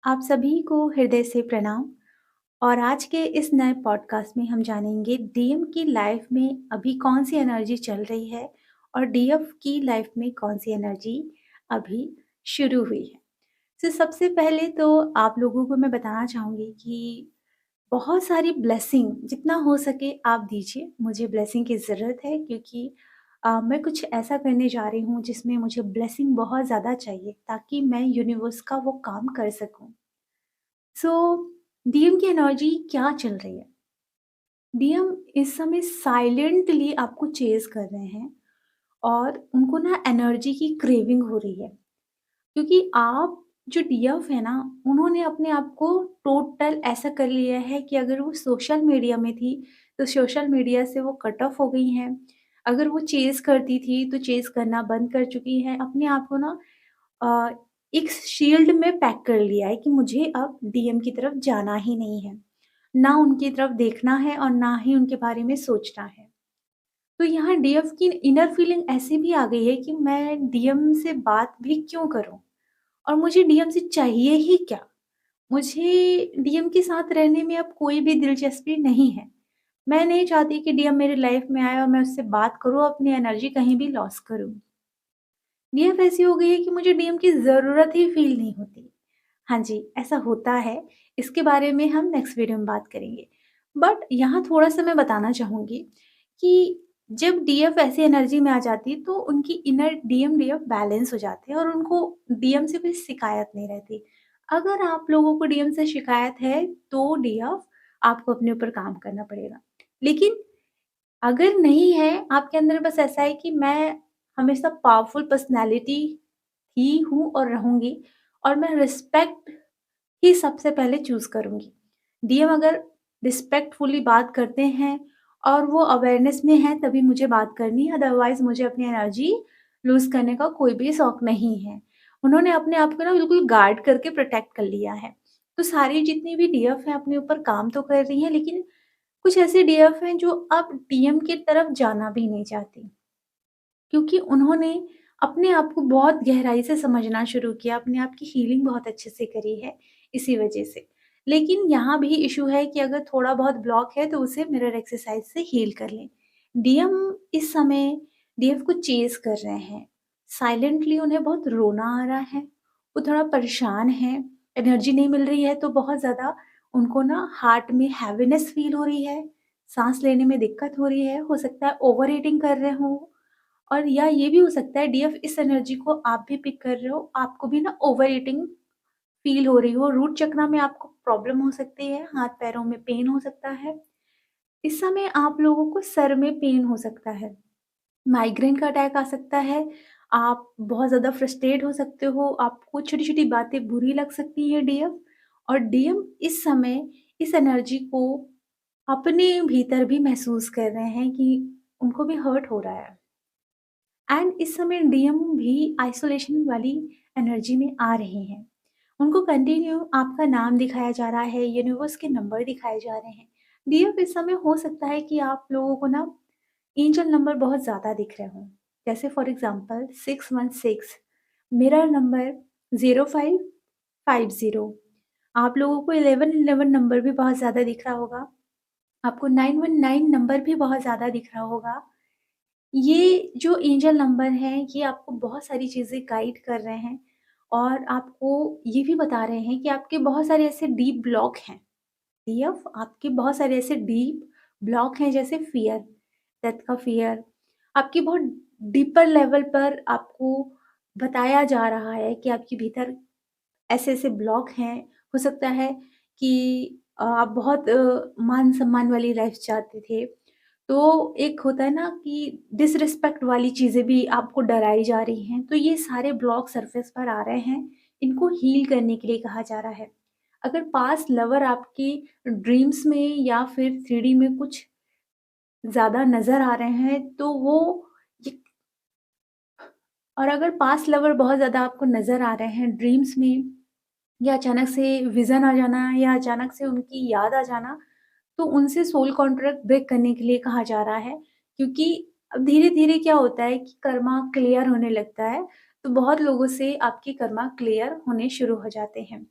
आप सभी को हृदय से प्रणाम। और आज के इस नए पॉडकास्ट में हम जानेंगे डीएम की लाइफ में अभी कौन सी एनर्जी चल रही है और डीएफ की लाइफ में कौन सी एनर्जी अभी शुरू हुई है। तो सबसे पहले तो आप लोगों को मैं बताना चाहूँगी कि बहुत सारी ब्लेसिंग जितना हो सके आप दीजिए। मुझे ब्लेसिंग की ज़रूरत है क्योंकि मैं कुछ ऐसा करने जा रही हूँ जिसमें मुझे ब्लेसिंग बहुत ज़्यादा चाहिए ताकि मैं यूनिवर्स का वो काम कर सकूँ। सो डीएम की एनर्जी क्या चल रही है? डीएम इस समय साइलेंटली आपको चेज़ कर रहे हैं और उनको ना एनर्जी की क्रेविंग हो रही है। क्योंकि आप जो डीएफ है ना, उन्होंने अपने आप को टोटल ऐसा कर लिया है कि अगर वो सोशल मीडिया में थी, तो सोशल मीडिया से वो कट ऑफ हो गई हैं। अगर वो चेज़ करती थी, तो चेज़ करना बंद कर चुकी हैं। अपने आप को ना अ, एक शील्ड में पैक कर लिया है कि मुझे अब डीएम की तरफ जाना ही नहीं है। ना उनकी तरफ देखना है और ना ही उनके बारे में सोचना है। तो यहाँ डीएफ की इनर फीलिंग ऐसी भी आ गई है कि मैं डीएम से बात भी क्यों करूँ? और मुझे डीएम से चाहिए ही क्या? मुझे डीएम के साथ रहने में अब कोई भी दिलचस्पी नहीं है। मैं नहीं चाहती कि डीएम मेरी लाइफ में आए और मैं उससे बात करूँ, अपनी एनर्जी कहीं भी लॉस करूँ। डीएफ ऐसी हो गई है कि मुझे डीएम की ज़रूरत ही फ़ील नहीं होती। हाँ जी, ऐसा होता है। इसके बारे में हम नेक्स्ट वीडियो में बात करेंगे। बट यहाँ थोड़ा-सा मैं बताना चाहूँगी कि जब डीएफ ऐसी एनर्जी में आ जाती है, तो उनकी इनर डीएफ बैलेंस हो जाते हैं और उनको डीएम से कोई शिकायत नहीं रहती। अगर आप लोगों को डीएम से शिकायत है, तो डीएफ आपको अपने ऊपर काम करना पड़ेगा। लेकिन अगर नहीं है, आपके अंदर बस ऐसा है कि मैं हमेशा पावरफुल पर्सनैलिटी ही हूँ और रहूँगी और मैं रिस्पेक्ट ही सबसे पहले चूज़ करूँगी। डीएम अगर रिस्पेक्टफुली बात करते हैं और वो अवेयरनेस में हैं तभी मुझे बात करनी है, अदरवाइज़ मुझे अपनी एनर्जी लूज़ करने का कोई भी शौक नहीं है। उन्होंने अपने आप को ना बिल्कुल गार्ड करके प्रोटेक्ट कर लिया है। तो सारी जितनी भी डीएफ हैं अपने ऊपर काम तो कर रही हैं, लेकिन कुछ ऐसे डीएफ हैं जो अब डीएम की तरफ जाना भी नहीं चाहती। क्योंकि उन्होंने अपने आप को बहुत गहराई से समझना शुरू किया, अपने आप की हीलिंग बहुत अच्छे से करी है इसी वजह से। लेकिन यहाँ भी इश्यू है कि अगर थोड़ा बहुत ब्लॉक है तो उसे मिरर एक्सरसाइज से हील कर लें। डीएम इस समय डीएफ को चेज़ कर रहे हैं। साइलेंटली उन्हें बहुत रोना आ रहा है, वो थोड़ा परेशान हैं, एनर्जी नहीं मिल रही है तो बहुत ज़्यादा उनको ना हार्ट में हैवीनेस फ़ील हो रही है, साँस लेने में दिक्कत हो रही है, हो सकता है ओवर ईटिंग कर रहे हों। और या ये भी हो सकता है डीएफ इस एनर्जी को आप भी पिक कर रहे हो, आपको भी ना ओवर ईटिंग फ़ील हो रही हो, रूट चक्र में आपको प्रॉब्लम हो सकती है, हाथ-पैरों में पेन हो सकता है। इस समय आप लोगों को सर में पेन हो सकता है, माइग्रेन का अटैक आ सकता है, आप बहुत ज़्यादा फ्रस्ट्रेट हो सकते हो, आपको छोटी-छोटी बातें बुरी लग सकती हैं डीएफ। और डीएम इस समय इस एनर्जी को अपने भीतर भी महसूस कर रहे हैं कि उनको भी हर्ट हो रहा है। एंड इस समय डीएम भी आइसोलेशन वाली एनर्जी में आ रहे हैं। उनको कंटिन्यू आपका नाम दिखाया जा रहा है, यूनिवर्स के नंबर दिखाए जा रहे हैं। डीएफ इस समय हो सकता है कि आप लोगों को ना एंजल नंबर बहुत ज़्यादा दिख रहे हों। जैसे फॉर एग्ज़ाम्पल 616, मिरर नंबर 0550। आप लोगों को 1111 नंबर भी बहुत ज़्यादा दिख रहा होगा। आपको 919 नंबर भी बहुत ज़्यादा दिख रहा होगा। ये जो एंजल नंबर हैं, ये आपको बहुत सारी चीज़ें गाइड कर रहे हैं और आपको ये भी बता रहे हैं कि आपके बहुत सारे ऐसे डीप ब्लॉक हैं। डीएफ आपके बहुत सारे ऐसे डीप ब्लॉक हैं, जैसे फ़ियर, डेथ का फ़ियर। आपके बहुत डीपर लेवल पर आपको बताया जा रहा है कि आपके भीतर ऐसे-ऐसे ब्लॉक हैं। हो सकता है कि आप बहुत मान-सम्मान वाली लाइफ़ चाहते थे। तो एक होता है ना कि डिसरिस्पेक्ट वाली चीज़ें भी आपको डराई जा रही हैं। तो ये सारे ब्लॉक सरफ़ेस पर आ रहे हैं। इनको हील करने के लिए कहा जा रहा है। अगर पास्ट लवर आपकी ड्रीम्स में या फिर 3D में कुछ ज़्यादा नज़र आ रहे हैं, तो वो ये और अगर पास्ट लवर बहुत ज़्यादा आपको नज़र आ रहे हैं ड्रीम्स में या अचानक से विज़न आ जाना या अचानक से उनकी याद आ जाना, तो उनसे सोल कॉन्ट्रैक्ट ब्रेक करने के लिए कहा जा रहा है। क्योंकि अब धीरे-धीरे क्या होता है कि कर्मा क्लियर होने लगता है, तो बहुत लोगों से आपकी कर्मा क्लियर होने शुरू हो जाते हैं।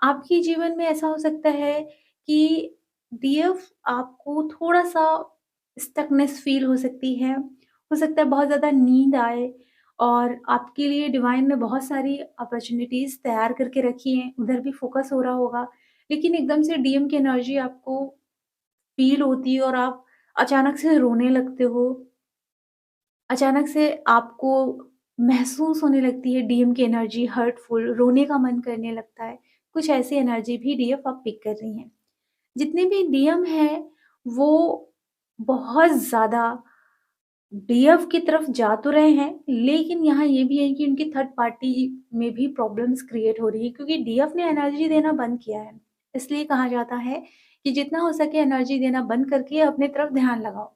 आपके जीवन में ऐसा हो सकता है कि डीएफ आपको थोड़ा-सा स्टकनेस फ़ील हो सकती है। हो सकता है बहुत ज़्यादा नींद आए और आपके लिए डिवाइन ने बहुत सारी अपॉर्च्युनिटीज़ तैयार करके रखी हैं, उधर भी फ़ोकस हो रहा होगा। लेकिन एकदम से डीएम की एनर्जी आपको फ़ील होती है और आप अचानक से रोने लगते हो। अचानक से आपको महसूस होने लगती है डीएम की एनर्जी हर्टफुल, रोने का मन करने लगता है। कुछ ऐसी एनर्जी भी डीएफ आप पिक कर रही हैं। जितने भी डीएम हैं, वो बहुत ज़्यादा डीएफ की तरफ जा तो रहे हैं, लेकिन यहाँ ये भी है कि उनकी थर्ड पार्टी में भी प्रॉब्लम्स क्रिएट हो रही है क्योंकि डीएफ ने एनर्जी देना बंद किया है। इसलिए कहा जाता है कि जितना हो सके एनर्जी देना बंद करके अपनी तरफ ध्यान लगाओ।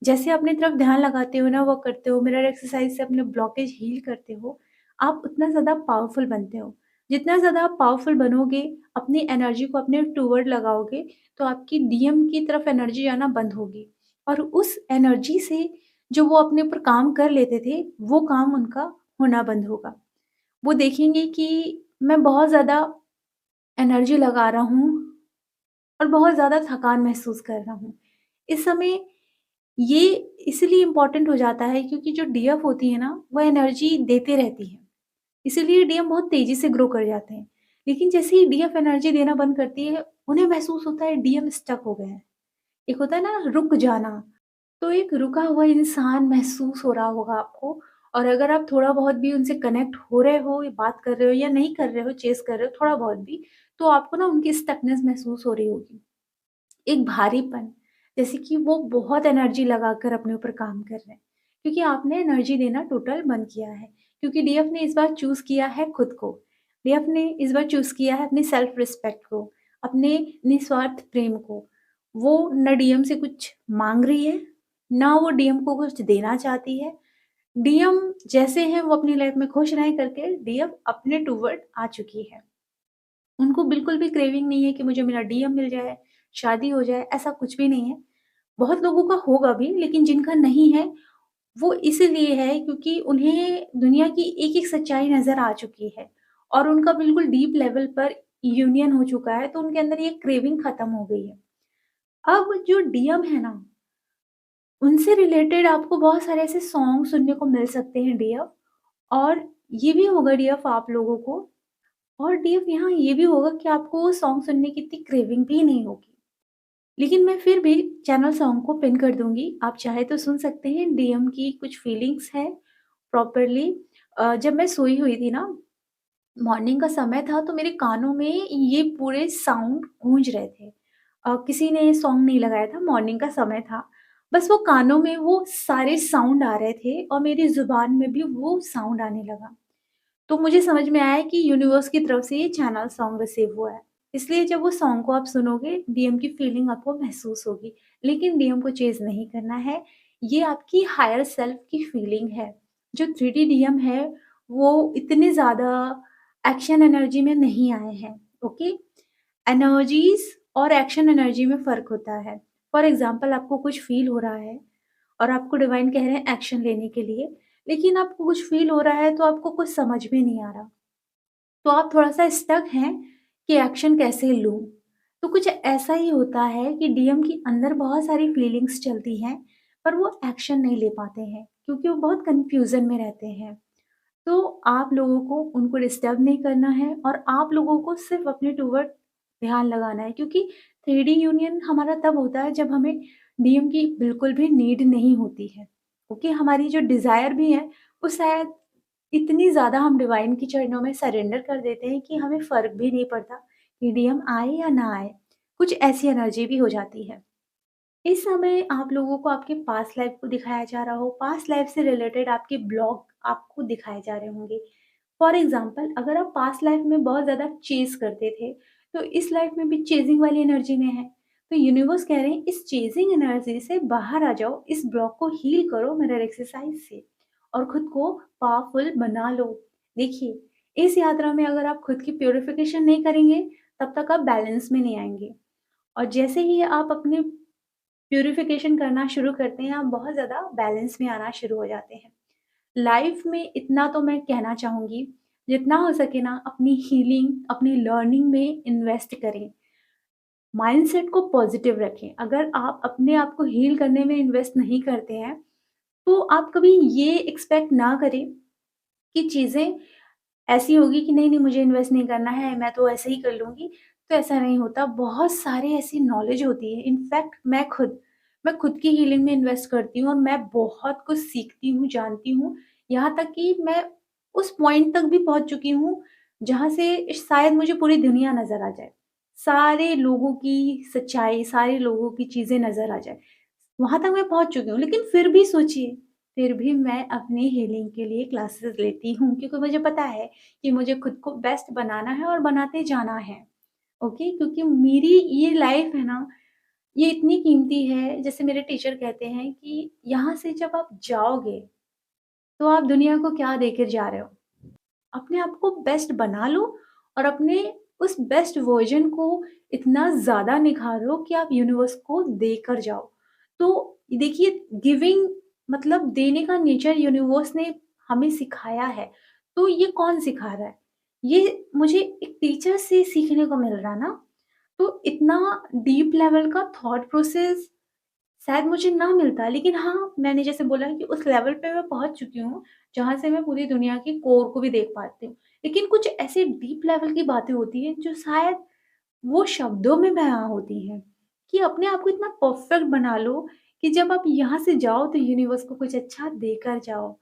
जैसे अपनी तरफ ध्यान लगाते हो ना, वर्क करते हो, मिरर एक्सरसाइज से अपने ब्लॉकेज हील करते हो, आप उतना ज़्यादा पावरफुल बनते हो। जितना ज़्यादा आप पावरफुल बनोगे, अपनी एनर्जी को अपने टूवर्ड लगाओगे, तो आपकी डीएम की तरफ एनर्जी आना बंद होगी और उस एनर्जी से जो वो अपने ऊपर काम कर लेते थे, वो काम उनका होना बंद होगा। वो देखेंगे कि मैं बहुत ज़्यादा एनर्जी लगा रहा हूँ और बहुत ज़्यादा थकान महसूस कर रहा हूँ। इस समय ये इसलिए इम्पोर्टेंट हो जाता है क्योंकि जो डीएफ होती है ना, वो एनर्जी देते रहती है। इसीलिए डीएम बहुत तेज़ी से ग्रो कर जाते हैं। लेकिन जैसे ही डीएफ एनर्जी देना बंद करती है, उन्हें महसूस होता है डीएम स्टक हो गए हैं। एक होता है ना रुक जाना, तो एक रुका हुआ इंसान महसूस हो रहा होगा आपको और अगर आप थोड़ा बहुत भी उनसे कनेक्ट हो रहे हो, या बात कर रहे हो या नहीं कर रहे हो, चेज़ कर रहे हो थोड़ा बहुत भी, तो आपको ना उनकी स्टकनेस महसूस हो रही होगी। एक भारीपन, जैसे कि वो बहुत एनर्जी लगाकर अपने ऊपर काम कर रहे हैं, क्योंकि आपने एनर्जी देना टोटल बंद किया है। क्योंकि डीएफ ने इस बार चूज़ किया है खुद को। डीएफ ने इस बार चूज़ किया है अपनी सेल्फ रिस्पेक्ट को, अपने निस्वार्थ प्रेम को। वो ना डीएम से कुछ माँग रही है, ना वो डीएम को कुछ देना चाहती है। डीएम जैसे हैं वो अपनी लाइफ में खुश रहें करके डीएफ अपने टूवर्ड आ चुकी है। उनको बिल्कुल भी क्रेविंग नहीं है कि मुझे मेरा डीएम मिल जाए, शादी हो जाए, ऐसा कुछ भी नहीं है। बहुत लोगों का होगा भी, लेकिन जिनका नहीं है, वो इसीलिए है क्योंकि उन्हें दुनिया की एक-एक सच्चाई नज़र आ चुकी है और उनका बिल्कुल डीप लेवल पर यूनियन हो चुका है, तो उनके अंदर ये क्रेविंग खत्म हो गई है। अब जो डीएम है ना, उनसे रिलेटेड आपको बहुत सारे ऐसे सॉन्ग सुनने को मिल सकते हैं डीएफ, और ये भी होगा डीएफ आप लोगों को, और डीएफ यहाँ ये भी होगा कि आपको वो सॉन्ग सुनने की इतनी क्रेविंग भी नहीं होगी। लेकिन मैं फिर भी चैनल सॉन्ग को पिन कर दूँगी, आप चाहे तो सुन सकते हैं। डीएम की कुछ फीलिंग्स हैं प्रॉपरली। जब मैं सोई हुई थी ना, मॉर्निंग का समय था, तो मेरे कानों में ये पूरे साउंड गूँज रहे थे। किसी ने सॉन्ग नहीं लगाया था, मॉर्निंग का समय था। बस वो कानों में वो सारे साउंड आ रहे थे और मेरी ज़ुबान में भी वो साउंड आने लगा। तो मुझे समझ में आया कि यूनिवर्स की तरफ से ये चैनल सॉन्ग रिसीव हुआ है। इसलिए जब वो सॉन्ग को आप सुनोगे, डीएम की फीलिंग आपको महसूस होगी। लेकिन डीएम को चेज़ नहीं करना है, ये आपकी हायर सेल्फ की फीलिंग है। जो 3D डीएम है, वो इतने ज़्यादा एक्शन एनर्जी में नहीं आए हैं, ओके? एनर्जीज़ और एक्शन एनर्जी में फ़र्क होता है। फॉर एग्ज़ाम्पल आपको कुछ फ़ील हो रहा है और आपको डिवाइन कह रहे हैं एक्शन लेने के लिए, लेकिन आपको कुछ फ़ील हो रहा है तो आपको कुछ समझ में नहीं आ रहा। तो आप थोड़ा-सा स्टक हैं कि एक्शन कैसे लूँ? तो कुछ ऐसा ही होता है कि डीएम के अंदर बहुत सारी फीलिंग्स चलती हैं, पर वो एक्शन नहीं ले पाते हैं क्योंकि वो बहुत कन्फ्यूज़न में रहते हैं। तो आप लोगों को उनको डिस्टर्ब नहीं करना है और आप लोगों को सिर्फ़ अपने टूवर्ड ध्यान लगाना है, क्योंकि 3D यूनियन हमारा तब होता है जब हमें डीएम की बिल्कुल भी नीड नहीं होती है। ओके, हमारी जो डिज़ायर भी है, वो शायद इतनी ज़्यादा हम डिवाइन के चरणों में सरेंडर कर देते हैं कि हमें फ़र्क भी नहीं पड़ता कि डीएम आए या ना आए। कुछ ऐसी एनर्जी भी हो जाती है। इस समय आप लोगों को आपके पास्ट लाइफ को दिखाया जा रहा हो, पास्ट लाइफ से रिलेटेड आपके ब्लॉग आपको दिखाए जा रहे होंगे। फॉर एग्ज़ाम्पल अगर आप पास्ट लाइफ में बहुत ज़्यादा चेज़ करते थे, तो इस लाइफ में भी चेज़िंग वाली एनर्जी में है। तो यूनिवर्स कह रहे हैं इस चेज़िंग एनर्जी से बाहर आ जाओ, इस ब्लॉक को हील करो मिरर एक्सरसाइज से और खुद को पावरफुल बना लो। देखिए, इस यात्रा में अगर आप खुद की प्यूरिफिकेशन नहीं करेंगे, तब तक आप बैलेंस में नहीं आएँगे और जैसे ही आप अपने प्यूरिफिकेशन करना शुरू करते हैं, आप बहुत ज़्यादा बैलेंस में आना शुरू हो जाते हैं। लाइफ में इतना तो मैं कहना चाहूँगी, जितना हो सके ना अपनी हीलिंग, अपनी लर्निंग में इन्वेस्ट करें। माइंडसेट को पॉजिटिव रखें। अगर आप अपने आप को हील करने में इन्वेस्ट नहीं करते हैं, तो आप कभी ये एक्सपेक्ट ना करें कि चीज़ें ऐसी होगी कि नहीं, नहीं मुझे इन्वेस्ट नहीं करना है, मैं तो ऐसे ही कर लूँगी, तो ऐसा नहीं होता। बहुत सारी ऐसी नॉलेज होती है। इनफैक्ट मैं खुद की हीलिंग में इन्वेस्ट करती हूँ और मैं बहुत कुछ सीखती हूँ, जानती हूँ। यहाँ तक कि मैं उस पॉइंट तक भी पहुँच चुकी हूँ, जहाँ से शायद मुझे पूरी दुनिया नज़र आ जाए। सारे लोगों की सच्चाई, सारे लोगों की चीज़ें नज़र आ जाए। वहाँ तक मैं पहुँच चुकी हूँ, लेकिन फिर भी सोचिए, फिर भी मैं अपनी हीलिंग के लिए क्लासेस लेती हूँ, क्योंकि मुझे पता है कि मुझे खुद को बेस्ट बनाना है और बनाते जाना है, ओके? क्योंकि मेरी ये लाइफ़ है ना, ये इतनी कीमती है। जैसे मेरे टीचर कहते हैं कि यहाँ से जब आप जाओगे, तो आप दुनिया को क्या देकर जा रहे हो? अपने आप को बेस्ट बना लो और अपने उस बेस्ट वर्ज़न को इतना ज़्यादा निखारो कि आप यूनिवर्स को देकर जाओ। तो देखिए, गिविंग मतलब देने का नेचर यूनिवर्स ने हमें सिखाया है। तो ये कौन सिखा रहा है? ये मुझे एक टीचर से सीखने को मिल रहा है ना। तो इतना डीप लेवल का थॉट प्रोसेस शायद मुझे ना मिलता, लेकिन हाँ, मैंने जैसे बोला कि उस लेवल पे मैं पहुँच चुकी हूँ, जहाँ से मैं पूरी दुनिया की कोर को भी देख पाती हूँ। लेकिन कुछ ऐसी डीप लेवल की बातें होती हैं, जो शायद वो शब्दों में बयाँ होती हैं, कि अपने आप को इतना परफेक्ट बना लो कि जब आप यहाँ से जाओ, तो यूनिवर्स को कुछ अच्छा देकर जाओ।